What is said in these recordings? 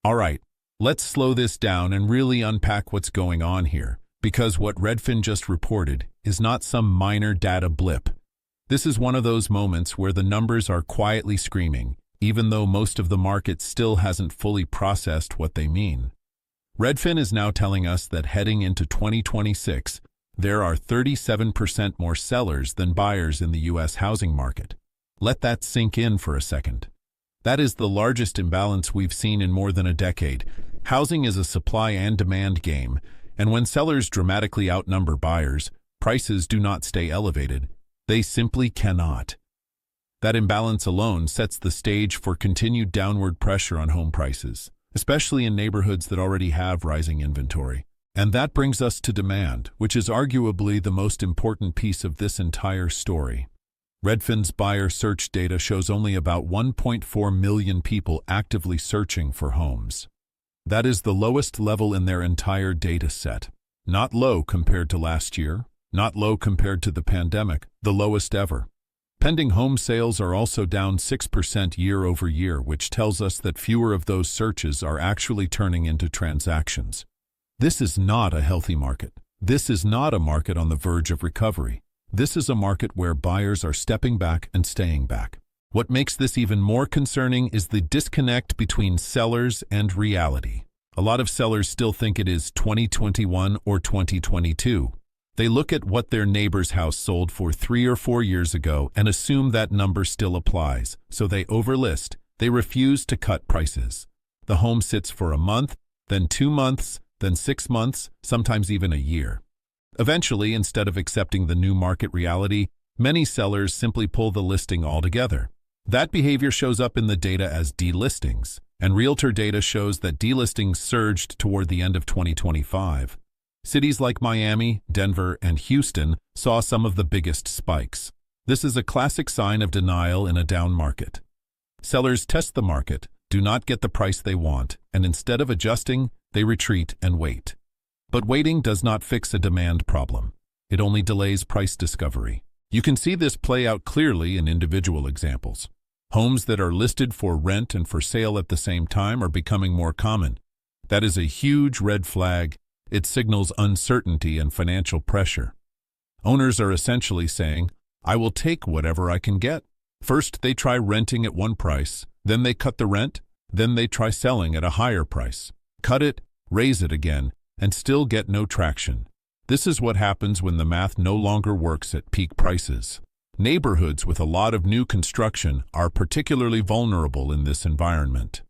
All right, let's slow this down and really unpack what's going on here, because what Redfin just reported is not some minor data blip. This is one of those moments where the numbers are quietly screaming, even though most of the market still hasn't fully processed what they mean. Redfin is now telling us that heading into 2026, there are 37% more sellers than buyers in the U.S. housing market. Let that sink in for a second. That is the largest imbalance we've seen in more than a decade. Housing is a supply and demand game, and when sellers dramatically outnumber buyers, prices do not stay elevated. They simply cannot. That imbalance alone sets the stage for continued downward pressure on home prices, especially in neighborhoods that already have rising inventory. And that brings us to demand, which is arguably the most important piece of this entire story. Redfin's buyer search data shows only about 1.4 million people actively searching for homes. That is the lowest level in their entire data set. Not low compared to last year, not low compared to the pandemic, the lowest ever. Pending home sales are also down 6% year over year, which tells us that fewer of those searches are actually turning into transactions. This is not a healthy market. This is not a market on the verge of recovery. This is a market where buyers are stepping back and staying back. What makes this even more concerning is the disconnect between sellers and reality. A lot of sellers still think it is 2021 or 2022. They look at what their neighbor's house sold for 3 or 4 years ago and assume that number still applies, so they overlist. They refuse to cut prices. The home sits for a month, then 2 months, then 6 months, sometimes even a year. Eventually, instead of accepting the new market reality, many sellers simply pull the listing altogether. That behavior shows up in the data as delistings, and realtor data shows that delistings surged toward the end of 2025. Cities like Miami, Denver, and Houston saw some of the biggest spikes. This is a classic sign of denial in a down market. Sellers test the market, do not get the price they want, and instead of adjusting, they retreat and wait. But waiting does not fix a demand problem. It only delays price discovery. You can see this play out clearly in individual examples. Homes that are listed for rent and for sale at the same time are becoming more common. That is a huge red flag. It signals uncertainty and financial pressure. Owners are essentially saying, I will take whatever I can get. First, they try renting at one price, then they cut the rent, then they try selling at a higher price. Cut it, raise it again, and still get no traction. This is what happens when the math no longer works at peak prices. Neighborhoods with a lot of new construction are particularly vulnerable in this environment.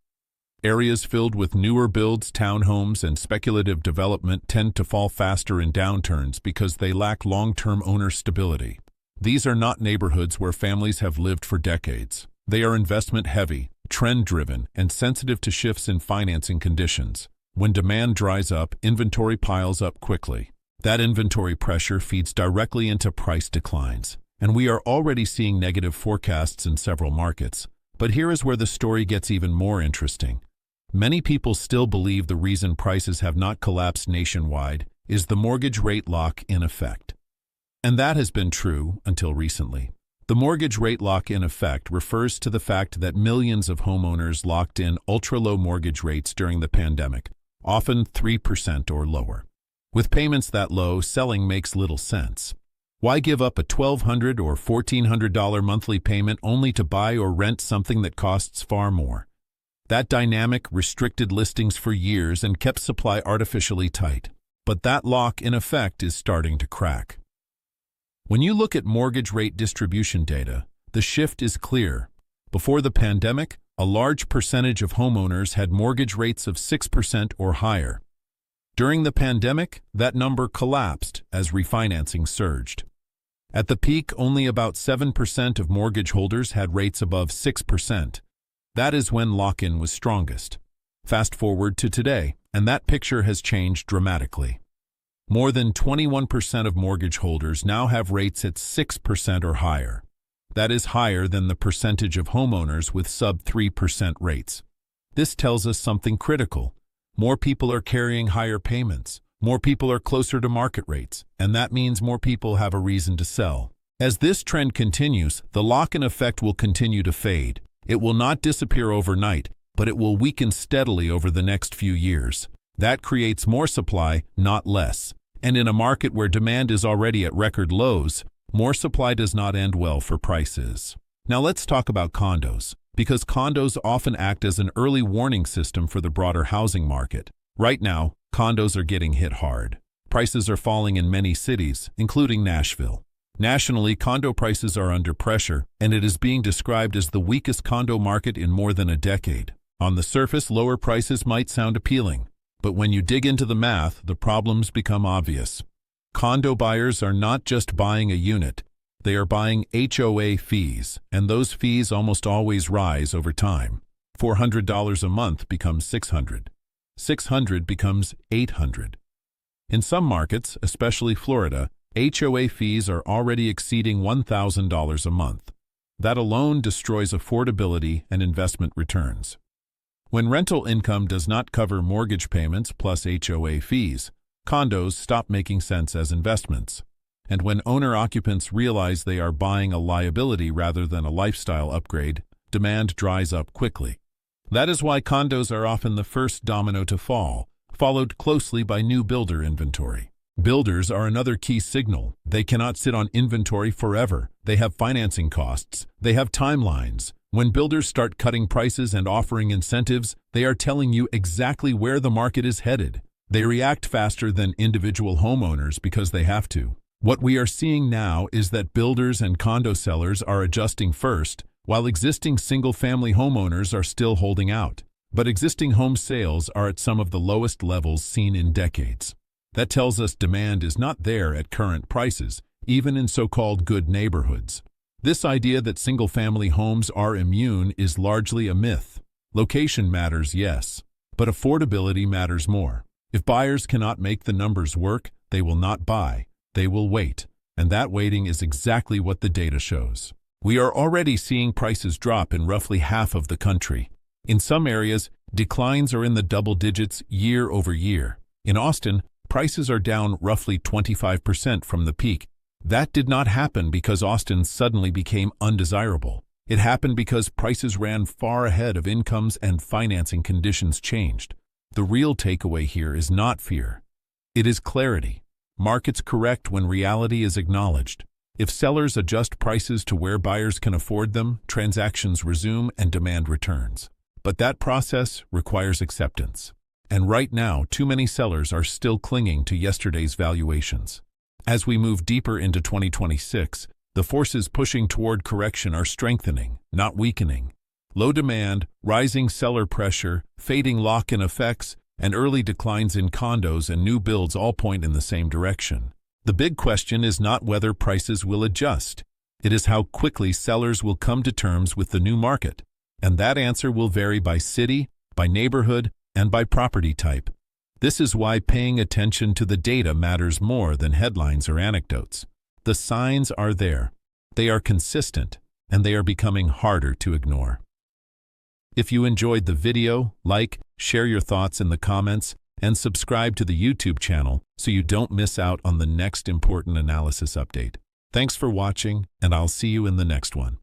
Areas filled with newer builds, townhomes, and speculative development tend to fall faster in downturns because they lack long-term owner stability. These are not neighborhoods where families have lived for decades. They are investment-heavy, trend-driven, and sensitive to shifts in financing conditions. When demand dries up, inventory piles up quickly. That inventory pressure feeds directly into price declines. And we are already seeing negative forecasts in several markets. But here is where the story gets even more interesting. Many people still believe the reason prices have not collapsed nationwide is the mortgage rate lock-in effect. And that has been true until recently. The mortgage rate lock-in effect refers to the fact that millions of homeowners locked in ultra-low mortgage rates during the pandemic, often 3% or lower. With payments that low, selling makes little sense. Why give up a $1,200 or $1,400 monthly payment only to buy or rent something that costs far more? That dynamic restricted listings for years and kept supply artificially tight. But that lock-in effect is starting to crack. When you look at mortgage rate distribution data, the shift is clear. Before the pandemic, a large percentage of homeowners had mortgage rates of 6% or higher. During the pandemic, that number collapsed as refinancing surged. At the peak, only about 7% of mortgage holders had rates above 6%. That is when lock-in was strongest. Fast forward to today, and that picture has changed dramatically. More than 21% of mortgage holders now have rates at 6% or higher. That is higher than the percentage of homeowners with sub-3% rates. This tells us something critical. More people are carrying higher payments. More people are closer to market rates, and that means more people have a reason to sell. As this trend continues, the lock-in effect will continue to fade. It will not disappear overnight, but it will weaken steadily over the next few years. That creates more supply, not less. And in a market where demand is already at record lows, more supply does not end well for prices. Now let's talk about condos, because condos often act as an early warning system for the broader housing market. Right now, condos are getting hit hard. Prices are falling in many cities, including Nashville. Nationally, condo prices are under pressure, and it is being described as the weakest condo market in more than a decade. On the surface, lower prices might sound appealing, but when you dig into the math, the problems become obvious. Condo buyers are not just buying a unit, they are buying HOA fees, and those fees almost always rise over time. $400 a month becomes $600. $600 becomes $800. In some markets, especially Florida, HOA fees are already exceeding $1,000 a month. That alone destroys affordability and investment returns. When rental income does not cover mortgage payments plus HOA fees, condos stop making sense as investments. And when owner-occupants realize they are buying a liability rather than a lifestyle upgrade, demand dries up quickly. That is why condos are often the first domino to fall, followed closely by new builder inventory. Builders are another key signal. They cannot sit on inventory forever. They have financing costs. They have timelines. When builders start cutting prices and offering incentives, they are telling you exactly where the market is headed. They react faster than individual homeowners because they have to. What we are seeing now is that builders and condo sellers are adjusting first, while existing single-family homeowners are still holding out. But existing home sales are at some of the lowest levels seen in decades. That tells us demand is not there at current prices, even in so-called good neighborhoods. This idea that single-family homes are immune is largely a myth. Location matters, yes, but affordability matters more. If buyers cannot make the numbers work, they will not buy. They will wait, and that waiting is exactly what the data shows. We are already seeing prices drop in roughly half of the country. In some areas, declines are in the double digits year over year. In Austin, prices are down roughly 25% from the peak. That did not happen because Austin suddenly became undesirable. It happened because prices ran far ahead of incomes and financing conditions changed. The real takeaway here is not fear. It is clarity. Markets correct when reality is acknowledged. If sellers adjust prices to where buyers can afford them, transactions resume and demand returns. But that process requires acceptance. And right now, too many sellers are still clinging to yesterday's valuations. As we move deeper into 2026, the forces pushing toward correction are strengthening, not weakening. Low demand, rising seller pressure, fading lock-in effects, and early declines in condos and new builds all point in the same direction. The big question is not whether prices will adjust. It is how quickly sellers will come to terms with the new market. And that answer will vary by city, by neighborhood, and by property type. This is why paying attention to the data matters more than headlines or anecdotes. The signs are there. They are consistent, and they are becoming harder to ignore. If you enjoyed the video, like, share your thoughts in the comments, and subscribe to the YouTube channel so you don't miss out on the next important analysis update. Thanks for watching, and I'll see you in the next one.